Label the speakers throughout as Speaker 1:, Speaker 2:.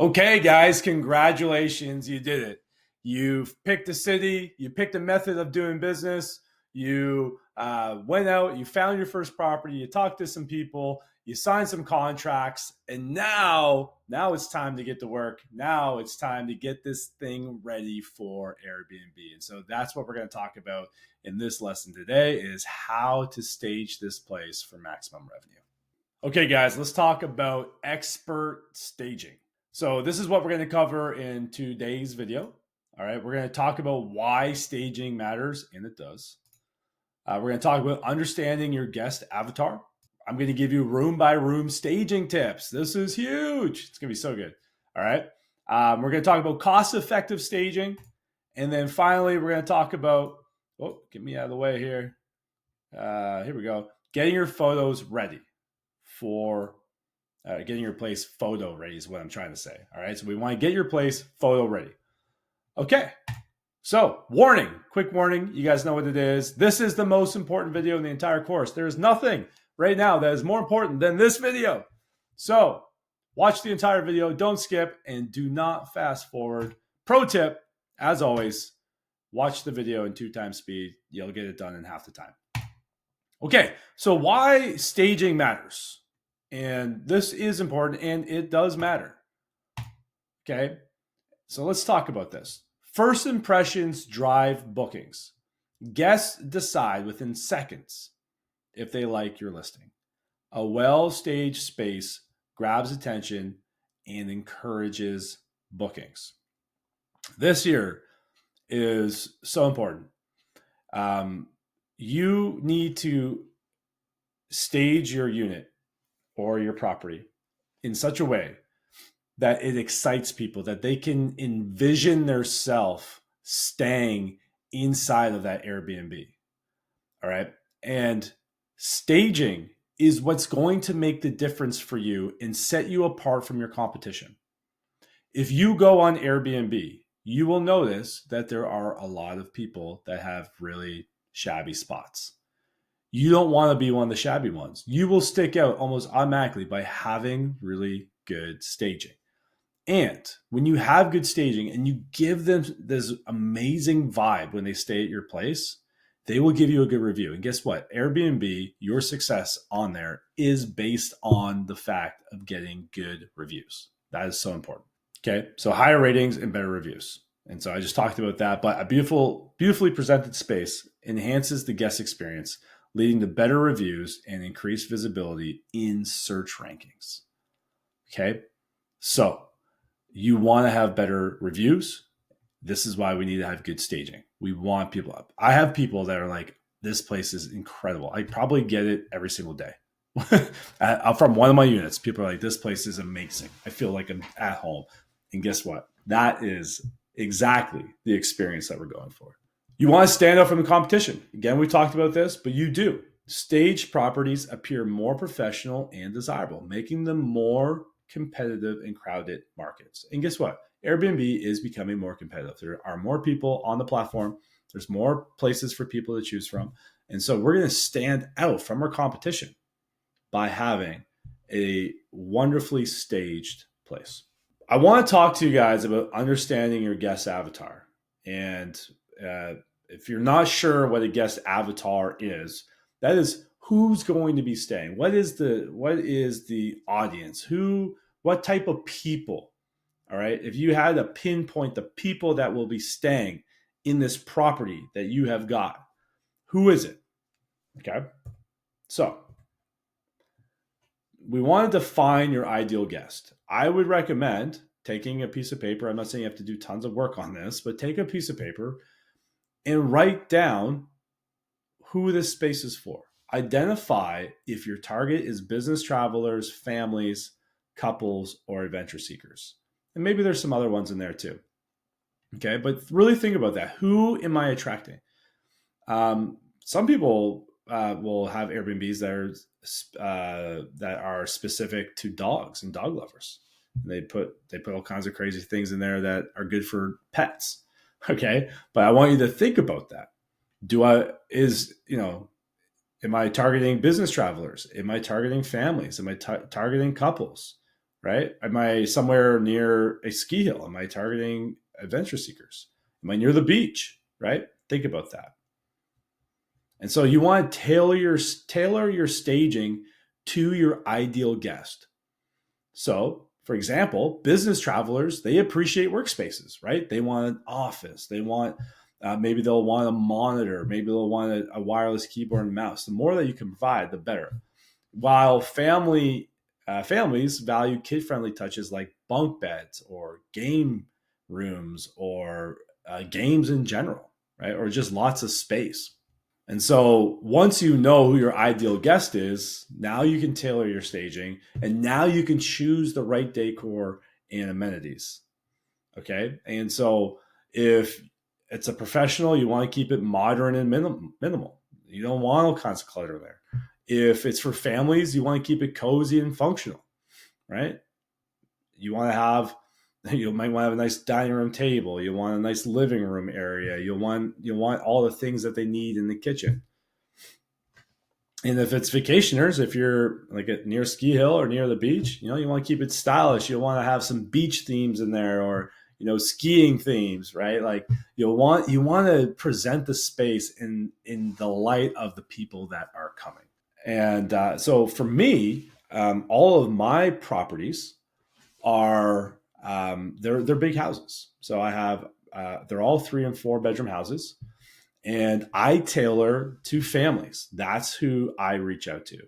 Speaker 1: Okay, guys, congratulations. You did it. You've picked a city, you picked a method of doing business, you went out, you found your first property, you talked to some people, you signed some contracts, and now it's time to get to work. Now it's time to get this thing ready for Airbnb. And so that's what we're going to talk about in this lesson today is how to stage this place for maximum revenue. Okay, guys, let's talk about expert staging. So this is what we're going to cover in today's video. All right, we're going to talk about why staging matters, and it does. We're going to talk about understanding your guest avatar. I'm going to give you room by room staging tips. This is huge. It's going to be so good. All right. We're going to talk about cost effective staging. And then finally, we're going to talk about, get me out of the way here. Here we go. Getting your photos ready for getting your place photo ready is what I'm trying to say. All right. So we want to get your place photo ready. Okay. So warning, quick warning. You guys know what it is. This is the most important video in the entire course. There is nothing right now that is more important than this video. So watch the entire video. Don't skip and do not fast forward. Pro tip, as always, watch the video in 2x speed. You'll get it done in half the time. Okay. So why staging matters. And this is important and it does matter. Okay. So let's talk about this. First impressions drive bookings. Guests decide within seconds if they like your listing. A well-staged space grabs attention and encourages bookings. This here is so important. You need to stage your unit or your property in such a way that it excites people, that they can envision their self staying inside of that Airbnb. All right. And staging is what's going to make the difference for you and set you apart from your competition. If you go on Airbnb, you will notice that there are a lot of people that have really shabby spots. You don't want to be one of the shabby ones. You will stick out almost automatically by having really good staging. And when you have good staging and you give them this amazing vibe when they stay at your place, they will give you a good review. And guess what? Airbnb, your success on there is based on the fact of getting good reviews. That is so important. Okay. So higher ratings and better reviews. And so I just talked about that, but a beautifully presented space enhances the guest experience, leading to better reviews and increased visibility in search rankings. Okay. So you want to have better reviews. This is why we need to have good staging. We want people up. I have people that are like, this place is incredible. I probably get it every single day. From one of my units, people are like, this place is amazing. I feel like I'm at home. And guess what? That is exactly the experience that we're going for. You want to stand out from the competition. Again, we talked about this, but you do. Staged properties appear more professional and desirable, making them more competitive in crowded markets. And guess what? Airbnb is becoming more competitive. There are more people on the platform. There's more places for people to choose from. And so we're going to stand out from our competition by having a wonderfully staged place. I want to talk to you guys about understanding your guest avatar. And if you're not sure what a guest avatar is, that is who's going to be staying. What is the audience? What type of people? All right. If you had to pinpoint the people that will be staying in this property that you have got, who is it? Okay. So we want to define your ideal guest. I would recommend taking a piece of paper. I'm not saying you have to do tons of work on this, but take a piece of paper and write down who this space is for. Identify if your target is business travelers, families, couples, or adventure seekers. And maybe there's some other ones in there too. Okay, but really think about that. Who am I attracting? Some people will have Airbnbs that are specific to dogs and dog lovers. They put all kinds of crazy things in there that are good for pets. Okay, but I want you to think about that. Am I targeting business travelers? Am I targeting families? Am I targeting couples? right? Am I somewhere near a ski hill? Am I targeting adventure seekers? Am I near the beach, right? Think about that. And so you want to tailor your staging to your ideal guest. So, for example, business travelers, they appreciate workspaces, right? They want an office. They want, maybe they'll want a monitor. Maybe they'll want a wireless keyboard and mouse. The more that you can provide, the better. While families value kid-friendly touches like bunk beds or game rooms or games in general, right? Or just lots of space. And so once you know who your ideal guest is, now you can tailor your staging and now you can choose the right decor and amenities. Okay. And so if it's a professional, you want to keep it modern and minimal. You don't want all kinds of clutter there. If it's for families, you want to keep it cozy and functional, right? You want to have, you might want to have a nice dining room table. You want a nice living room area. You want all the things that they need in the kitchen. And if it's vacationers, if you're like near ski hill or near the beach, you want to keep it stylish. You want to have some beach themes in there, or skiing themes, right? Like you want to present the space in the light of the people that are coming. And so for me, all of my properties are they're big houses. So I have they're all 3 and 4 bedroom houses, and I tailor to families. That's who I reach out to.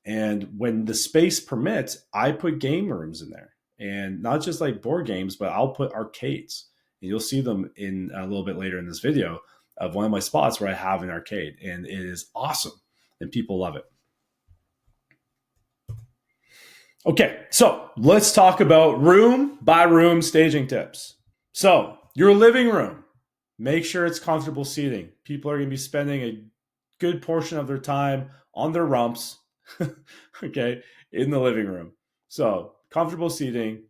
Speaker 1: And when the space permits, I put game rooms in there, and not just like board games, but I'll put arcades. And you'll see them in a little bit later in this video of one of my spots where I have an arcade, and it is awesome, and people love it. Okay, so let's talk about room by room staging tips. So your living room, make sure it's comfortable seating. People are going to be spending a good portion of their time on their rumps, okay, in the living room. So comfortable seating,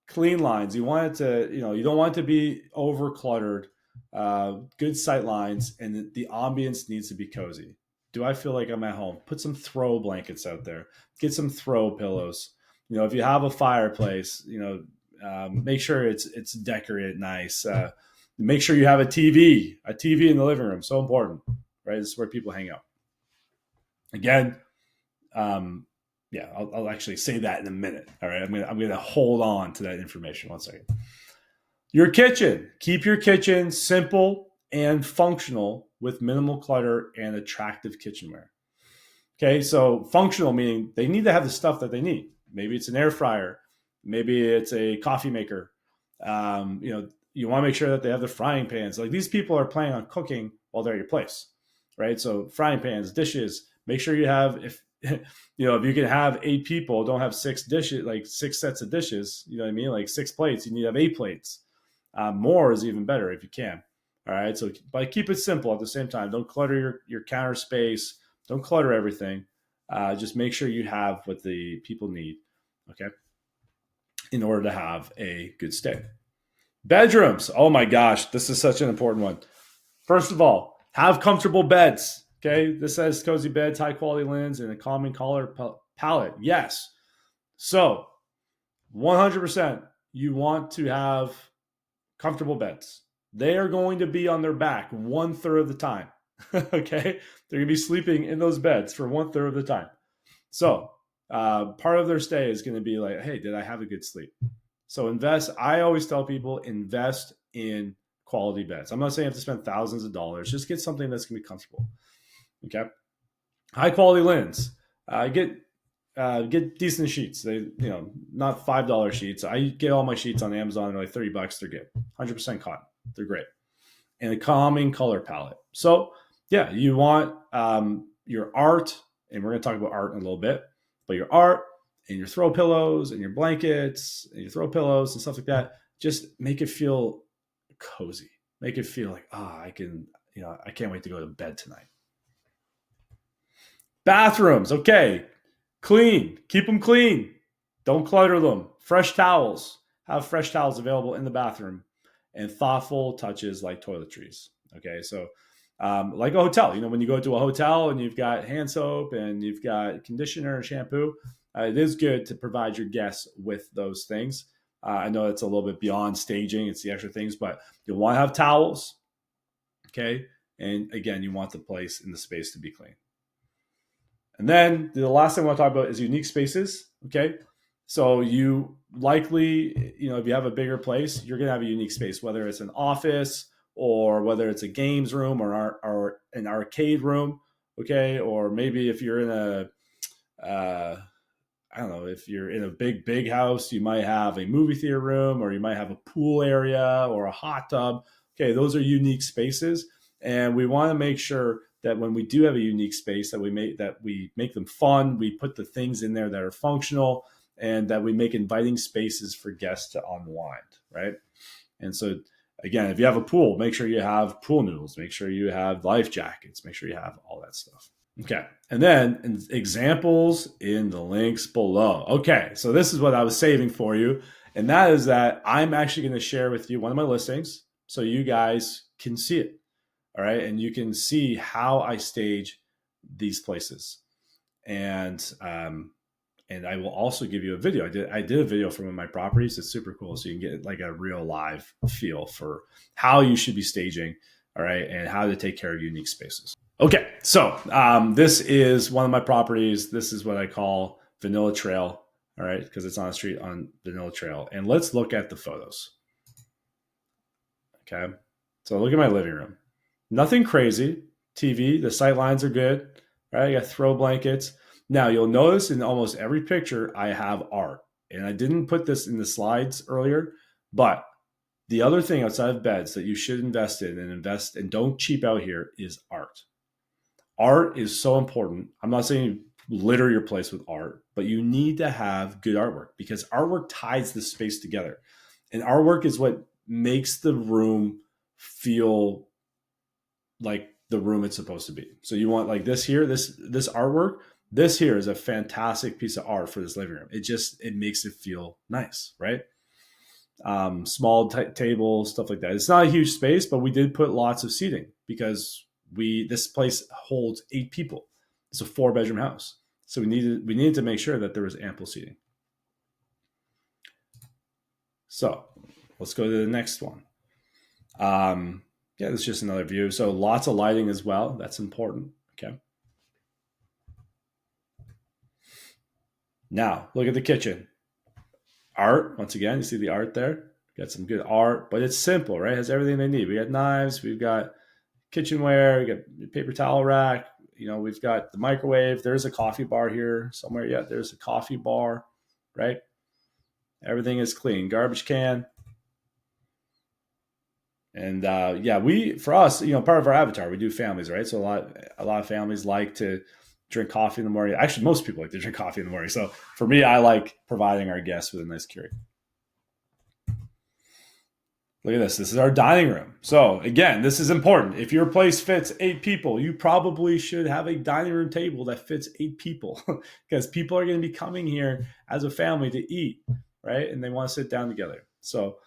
Speaker 1: clean lines. You want it to, you don't want it to be over cluttered, good sight lines, and the ambience needs to be cozy. Do I feel like I'm at home? Put some throw blankets out there. Get some throw pillows. If you have a fireplace, make sure it's decorated nice. Make sure you have a TV in the living room. So important, right? This is where people hang out. Again, I'll actually say that in a minute. All right, I'm gonna hold on to that information. 1 second. Your kitchen. Keep your kitchen simple and functional with minimal clutter and attractive kitchenware. Okay, so functional meaning they need to have the stuff that they need. Maybe it's an air fryer. Maybe it's a coffee maker. You want to make sure that they have the frying pans. Like these people are planning on cooking while they're at your place, right? So frying pans, dishes. Make sure you have, if you can have 8 people, don't have 6 dishes, like 6 sets of dishes. You know what I mean? Like 6 plates. You need to have 8 plates. More is even better if you can. All right. So, but keep it simple at the same time. Don't clutter your counter space. Don't clutter everything. Just make sure you have what the people need, okay, in order to have a good stay. Bedrooms. Oh my gosh, this is such an important one. First of all, have comfortable beds, okay? This says cozy beds, high quality linens, and a calming color palette. Yes. So 100% you want to have comfortable beds. They are going to be on their back 1/3 of the time. Okay, they're gonna be sleeping in those beds for 1/3 of the time. So part of their stay is going to be like, hey, did I have a good sleep? So invest. I always tell people invest in quality beds. I'm not saying you have to spend thousands of dollars. Just get something that's going to be comfortable. Okay, high quality linens. Get decent sheets. They not $5 sheets. I get all my sheets on Amazon. They're like $30. They're good. 100% cotton. They're great. And a calming color palette. So yeah, you want your art, and we're going to talk about art in a little bit, but your art and your throw pillows and your blankets and your throw pillows and stuff like that, just make it feel cozy. Make it feel like, I can't wait to go to bed tonight. Bathrooms. Okay. Clean. Keep them clean. Don't clutter them. Fresh towels. Have fresh towels available in the bathroom, and thoughtful touches like toiletries. Okay. So like a hotel, when you go to a hotel and you've got hand soap and you've got conditioner and shampoo, it is good to provide your guests with those things. I know it's a little bit beyond staging, it's the extra things, but you'll want to have towels, okay? And again, you want the place and the space to be clean. And then the last thing I want to talk about is unique spaces, okay? So you likely, if you have a bigger place, you're going to have a unique space, whether it's an office or whether it's a games room or an arcade room, okay? Or maybe if you're in I don't know, if you're in a big house, you might have a movie theater room, or you might have a pool area or a hot tub. Okay, those are unique spaces. And we want to make sure that when we do have a unique space, that we make them fun, we put the things in there that are functional, and that we make inviting spaces for guests to unwind, right? And so again, if you have a pool, make sure you have pool noodles, make sure you have life jackets, make sure you have all that stuff. Okay. And then examples in the links below. Okay. So this is what I was saving for you. And that is that I'm actually going to share with you one of my listings so you guys can see it. All right. And you can see how I stage these places. And I will also give you a video. I did a video for one of my properties. It's super cool. So you can get like a real live feel for how you should be staging. All right. And how to take care of unique spaces. Okay, so this is one of my properties. This is what I call Vanilla Trail, all right, because it's on a street on Vanilla Trail. And let's look at the photos. Okay, so look at my living room. Nothing crazy. TV, the sight lines are good, right? I got throw blankets. Now, you'll notice in almost every picture, I have art. And I didn't put this in the slides earlier, but the other thing outside of beds that you should invest in and don't cheap out here is art. Art is so important. I'm not saying litter your place with art, but you need to have good artwork because artwork ties the space together. And artwork is what makes the room feel like the room it's supposed to be. So you want like this here, this artwork, this here is a fantastic piece of art for this living room. It makes it feel nice, right? Small table, stuff like that. It's not a huge space, but we did put lots of seating because this place holds 8 people. It's a 4-bedroom house. So we needed to make sure that there was ample seating. So let's go to the next one. This is just another view. So lots of lighting as well. That's important. Okay. Now look at the kitchen. Art, once again, you see the art there. Got some good art, but it's simple, right? It has everything they need. We got knives, we've got kitchenware, we got paper towel rack, we've got the microwave. There's a coffee bar here somewhere. Yeah, there's a coffee bar, right? Everything is clean. Garbage can. And for us, part of our avatar, we do families, right? So a lot of families like to drink coffee in the morning. Actually, most people like to drink coffee in the morning. So for me, I like providing our guests with a nice Keurig. Look at this. This is our dining room. So again, this is important. If your place fits 8 people, you probably should have a dining room table that fits 8 people because people are going to be coming here as a family to eat, right? And they want to sit down together. So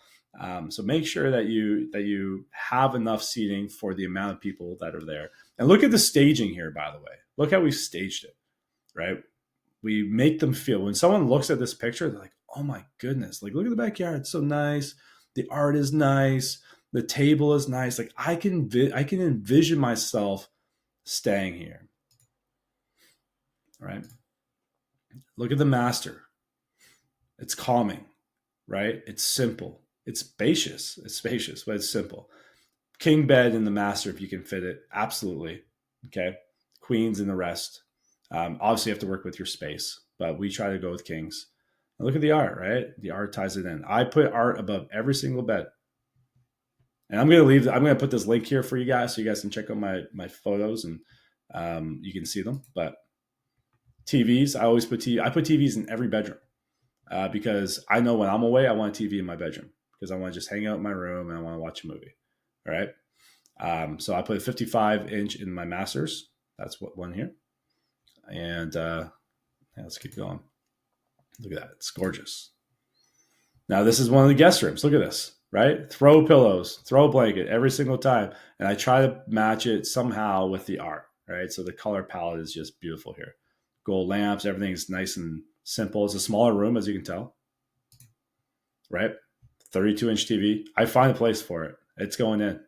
Speaker 1: make sure that you have enough seating for the amount of people that are there. And look at the staging here, by the way. Look how we've staged it, right? We make them feel, when someone looks at this picture, they're like, oh my goodness, like look at the backyard. It's so nice. The art is nice. The table is nice. Like I can envision myself staying here. Right? Look at the master. It's calming, right? It's simple. It's spacious. It's spacious, but it's simple. King bed in the master if you can fit it. Absolutely. Okay. Queens in the rest. Obviously you have to work with your space, but we try to go with kings. And look at the art, right? The art ties it in. I put art above every single bed. And I'm going to put this link here for you guys so you guys can check out my photos and you can see them. But TVs, I put TVs in every bedroom because I know when I'm away, I want a TV in my bedroom because I want to just hang out in my room and I want to watch a movie. All right. So I put a 55-inch in my masters. That's one here. And let's keep going. Look at that. It's gorgeous. Now, this is one of the guest rooms. Look at this, right? Throw pillows, throw a blanket every single time. And I try to match it somehow with the art, right? So the color palette is just beautiful here. Gold lamps, everything is nice and Simple. It's a smaller room, as you can tell, right? 32-inch TV. I find a place for it. It's going in.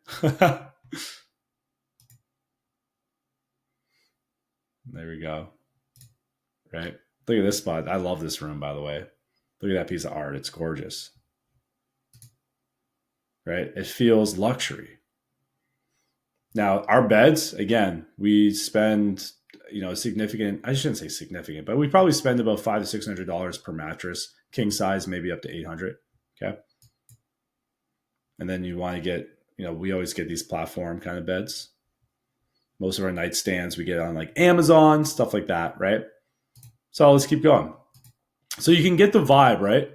Speaker 1: There we go. Right? Look at this spot. I love this room, by the way. Look at that piece of art. It's gorgeous. Right? It feels luxury. Now, our beds, again, we spend, significant, I shouldn't say significant, but we probably spend about $500 to $600 per mattress, king size, maybe up to 800. Okay. And then you want to get, we always get these platform kind of beds. Most of our nightstands we get on like Amazon, stuff like that, right? So let's keep going. So you can get the vibe, right?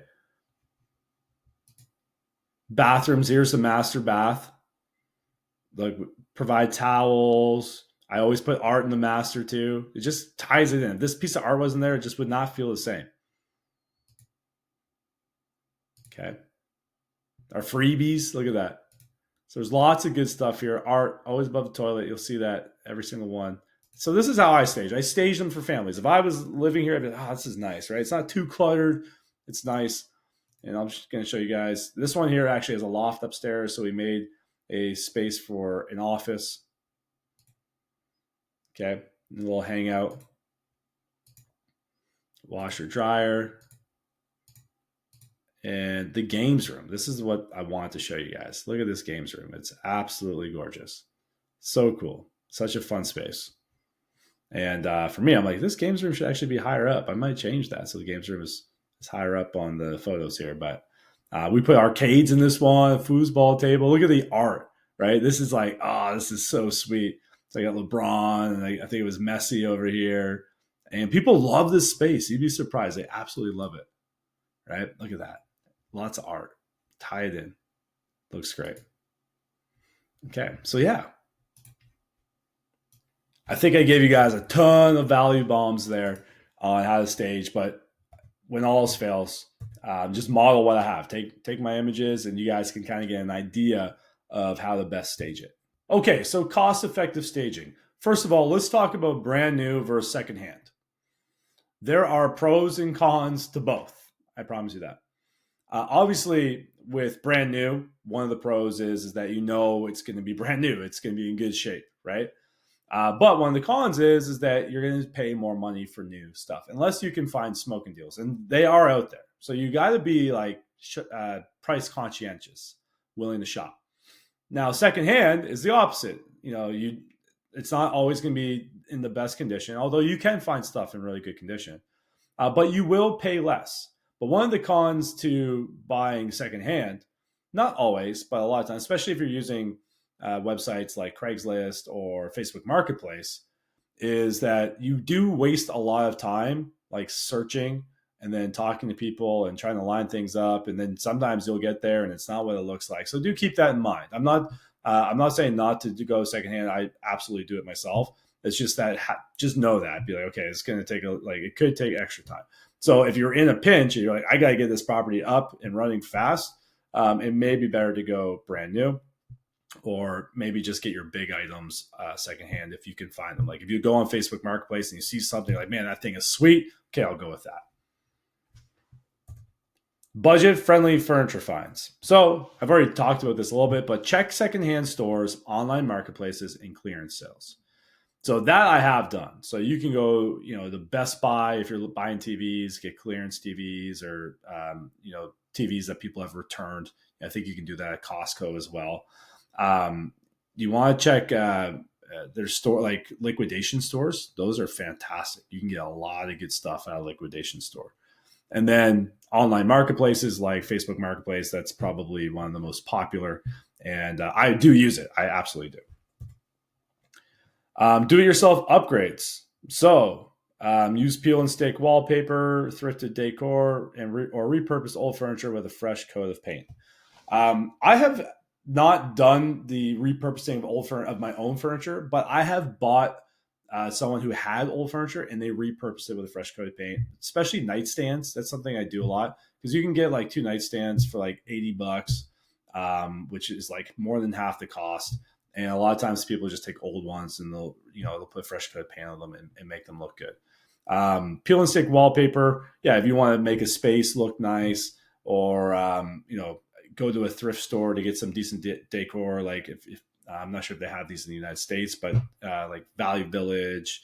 Speaker 1: Bathrooms, here's the master bath. Like, provide towels. I always put art in the master too. It just ties it in. If this piece of art wasn't there, it just would not feel the same. Okay. Our freebies, look at that. So there's lots of good stuff here. Art, always above the toilet. You'll see that every single one. So this is how I stage. I stage them for families. If I was living here, I'd be like, this is nice, right? It's not too cluttered. It's nice. And I'm just going to show you guys. This one here actually has a loft upstairs. So we made a space for an office. Okay. A little hangout. Washer, dryer. And the games room. This is what I want to show you guys. Look at this games room. It's absolutely gorgeous. So cool. Such a fun space. And for me, I'm like, this games room should actually be higher up. I might change that so the games room is higher up on the photos here. But we put arcades in this one, foosball table. Look at the art, right? This is like, this is so sweet. So I got LeBron, and I think it was Messi over here. And people love this space. You'd be surprised. They absolutely love it, right? Look at that. Lots of art. Tie it in. Looks great. Okay, so yeah. I think I gave you guys a ton of value bombs there on how to stage, but when all else fails, just model what I have. Take my images, and you guys can kind of get an idea of how to best stage it. Okay, so cost-effective staging. First of all, let's talk about brand new versus secondhand. There are pros and cons to both. I promise you that. Obviously, with brand new, one of the pros is that it's going to be brand new. It's going to be in good shape, right? But one of the cons is that you're going to pay more money for new stuff unless you can find smoking deals, and they are out there. So you got to be like price conscientious, willing to shop. Now, secondhand is the opposite. It's not always going to be in the best condition, although you can find stuff in really good condition, but you will pay less. But one of the cons to buying secondhand, not always, but a lot of times, especially if you're using websites like Craigslist or Facebook Marketplace, is that you do waste a lot of time like searching and then talking to people and trying to line things up. And then sometimes you'll get there and it's not what it looks like. So do keep that in mind. I'm not saying not to go secondhand. I absolutely do it myself. It's just that just know that. Be like, okay, it's going to take it could take extra time. So if you're in a pinch and you're like, I got to get this property up and running fast, it may be better to go brand new, or maybe just get your big items secondhand if you can find them. Like if you go on Facebook Marketplace and you see something like, man, that thing is sweet. Okay, I'll go with that. Budget-friendly furniture finds. So I've already talked about this a little bit, but check secondhand stores, online marketplaces, and clearance sales. So that I have done. So you can go, the Best Buy if you're buying TVs, get clearance TVs or, TVs that people have returned. I think you can do that at Costco as well. You want to check their store, like liquidation stores. Those are fantastic. You can get a lot of good stuff out of liquidation store. And then online marketplaces like Facebook Marketplace, that's probably one of the most popular. And I do use it. I absolutely do. Do-it-yourself upgrades. So use peel and stick wallpaper, thrifted decor, or repurpose old furniture with a fresh coat of paint. I have not done the repurposing of my own furniture, but I have bought someone who had old furniture and they repurposed it with a fresh coat of paint, especially nightstands. That's something I do a lot because you can get like 2 nightstands for like $80, which is like more than half the cost. And a lot of times people just take old ones and they'll put fresh coat of paint on them and make them look good. Peel and stick wallpaper. Yeah, if you want to make a space look nice, or go to a thrift store to get some decent decor. Like if I'm not sure if they have these in the United States, but like Value Village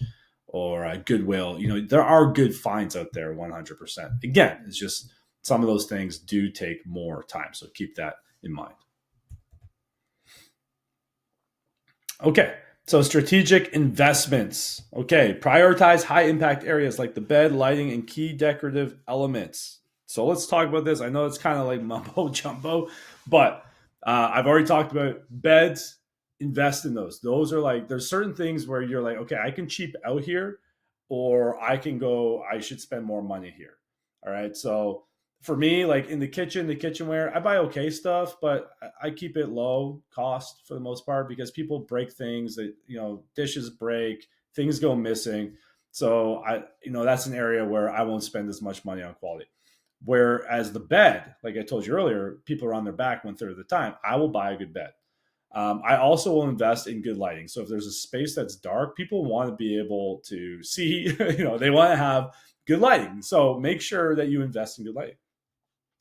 Speaker 1: or Goodwill, there are good finds out there. 100%. Again, it's just some of those things do take more time, so keep that in mind. Okay. So strategic investments. Okay. Prioritize high impact areas like the bed, lighting, and key decorative elements. So let's talk about this. I know it's kind of like mumbo jumbo, but I've already talked about beds. Invest in those. Those are like, there's certain things where you're like, okay, I can cheap out here, or I can go, I should spend more money here. All right. So for me, like in the kitchen, the kitchenware, I buy okay stuff, but I keep it low cost for the most part because people break things that, dishes break, things go missing. So that's an area where I won't spend as much money on quality. Whereas the bed, like I told you earlier, people are on their back 1/3 of the time. I will buy a good bed. I also will invest in good lighting. So if there's a space that's dark, people want to be able to see, they want to have good lighting. So make sure that you invest in good lighting.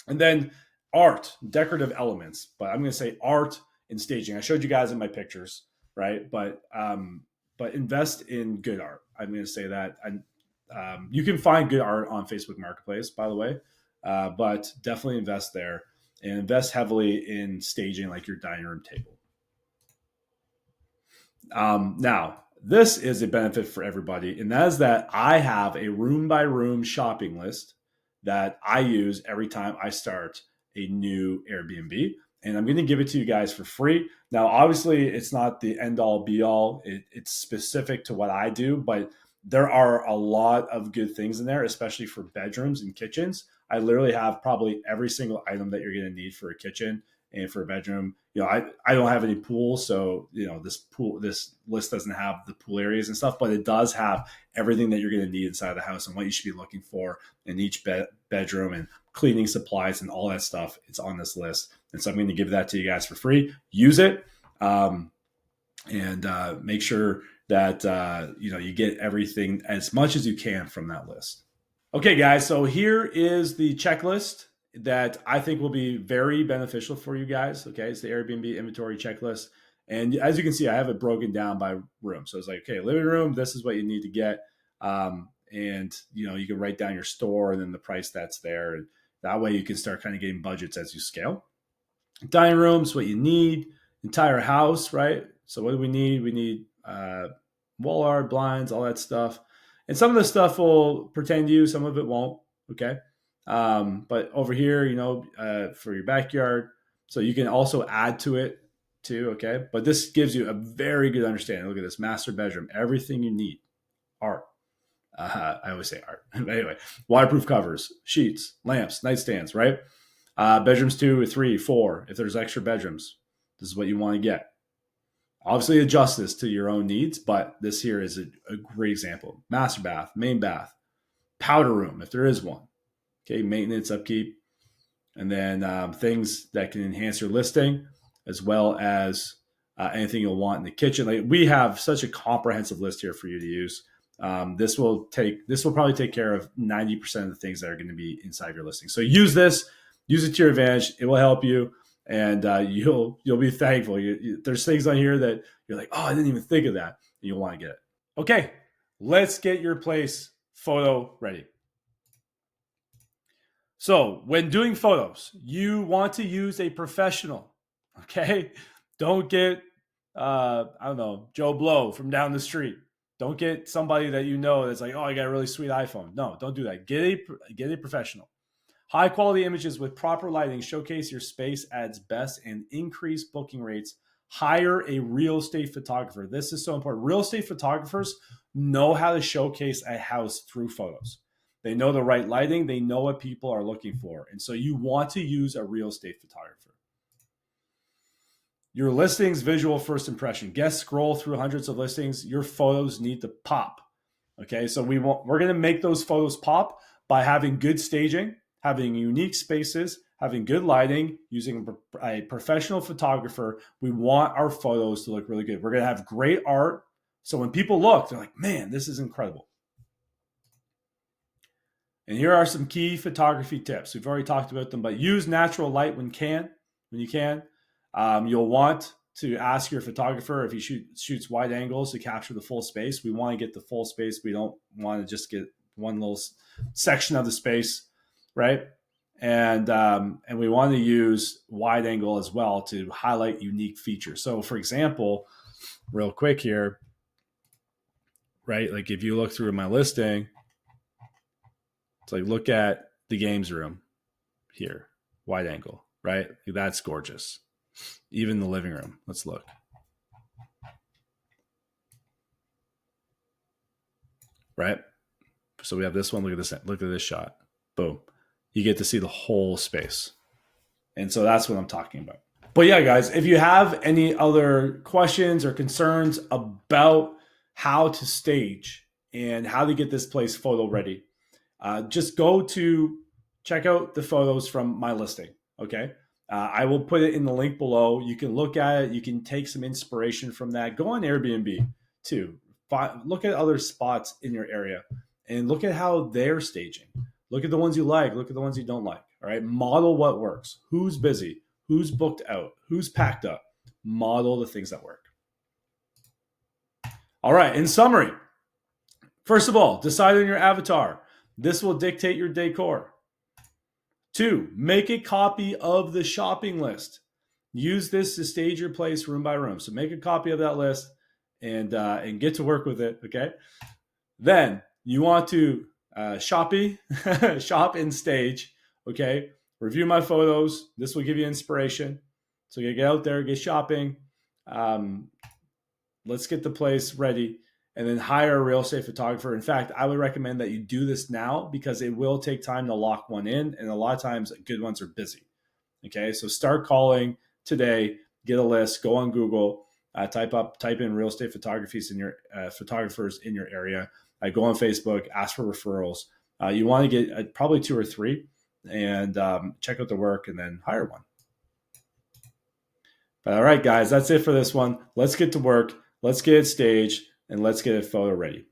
Speaker 1: And then art, decorative elements. But I'm going to say art and staging. I showed you guys in my pictures, right? But invest in good art. I'm going to say that. And you can find good art on Facebook Marketplace, by the way, but definitely invest there and invest heavily in staging, like your dining room table. Now, this is a benefit for everybody, and that is that I have a room by room shopping list that I use every time I start a new Airbnb. And I'm going to give it to you guys for free. Now, obviously, it's not the end all be all. It's specific to what I do, but there are a lot of good things in there, especially for bedrooms and kitchens. I literally have probably every single item that you're going to need for a kitchen and for a bedroom. I don't have any pool, so this list doesn't have the pool areas and stuff, but it does have everything that you're going to need inside the house and what you should be looking for in each bedroom and cleaning supplies and all that stuff. It's on this list, and so I'm going to give that to you guys for free. Use it, and make sure that you get everything as much as you can from that list. Okay, guys, so here is the checklist that I think will be very beneficial for you guys. Okay, it's the Airbnb inventory checklist. And as you can see, I have it broken down by room. So it's like, okay, living room, this is what you need to get. And you can write down your store and then the price that's there. And that way you can start kind of getting budgets as you scale. Dining room's what you need. Entire house, right? So what do we need? We need wall art, blinds, all that stuff. And some of the stuff will pertain to you, some of it won't. Okay. But over here, for your backyard, so you can also add to it too. Okay. But this gives you a very good understanding. Look at this master bedroom, everything you need. Art. I always say art. But anyway, waterproof covers, sheets, lamps, nightstands, right? Bedrooms 2, 3, 4. If there's extra bedrooms, this is what you want to get. Obviously, adjust this to your own needs, but this here is a great example. Master bath, main bath, powder room, if there is one. Okay, maintenance, upkeep, and then things that can enhance your listing, as well as anything you'll want in the kitchen. Like, we have such a comprehensive list here for you to use. This will probably take care of 90% of the things that are going to be inside your listing. So use this, use it to your advantage. It will help you, and you'll be thankful. There's things on here that you're like, oh, I didn't even think of that. And you'll want to get it. Okay, let's get your place photo ready. So when doing photos, you want to use a professional. Okay, don't get Joe Blow from down the street. Don't get somebody that that's like, oh, I got a really sweet iPhone. No, don't do that. Get a professional. High quality images with proper lighting showcase your space at its best and increase booking rates. Hire a real estate photographer. This is so important. Real estate photographers know how to showcase a house through photos. They know the right lighting. They know what people are looking for. And so you want to use a real estate photographer. Your listings visual first impression. Guests scroll through hundreds of listings. Your photos need to pop. Okay, so we're going to make those photos pop by having good staging, having unique spaces, having good lighting, using a professional photographer. We want our photos to look really good. We're going to have great art. So when people look, they're like, man, this is incredible. And here are some key photography tips. We've already talked about them, but use natural light when you can. You'll want to ask your photographer if he shoots wide angles to capture the full space. We want to get the full space. We don't want to just get one little section of the space, right? And we want to use wide angle as well to highlight unique features. So, for example, real quick here, right? Like if you look through my listing, it's like look at the games room here, wide angle, right? That's gorgeous. Even the living room. Let's look. Right? So we have this one. Look at this. Look at this shot. Boom. You get to see the whole space. And so that's what I'm talking about. But yeah, guys, if you have any other questions or concerns about how to stage and how to get this place photo ready, just go to check out the photos from my listing. Okay. I will put it in the link below. You can look at it. You can take some inspiration from that. Go on Airbnb too. Look at other spots in your area and look at how they're staging. Look at the ones you like. Look at the ones you don't like. All right. Model what works. Who's busy? Who's booked out? Who's packed up? Model the things that work. All right. In summary, first of all, decide on your avatar. This will dictate your decor. 2, make a copy of the shopping list. Use this to stage your place room by room. So make a copy of that list and get to work with it. Okay. Then you want to shop and stage. Okay. Review my photos. This will give you inspiration. So you get out there, get shopping. Let's get the place ready. And then hire a real estate photographer. In fact, I would recommend that you do this now because it will take time to lock one in. And a lot of times good ones are busy. Okay. So start calling today, get a list, go on Google, type in real estate photographers in your area. Go on Facebook, ask for referrals. You want to get probably 2 or 3 and check out the work and then hire one. But all right, guys, that's it for this one. Let's get to work. Let's get it staged. And let's get it photo ready.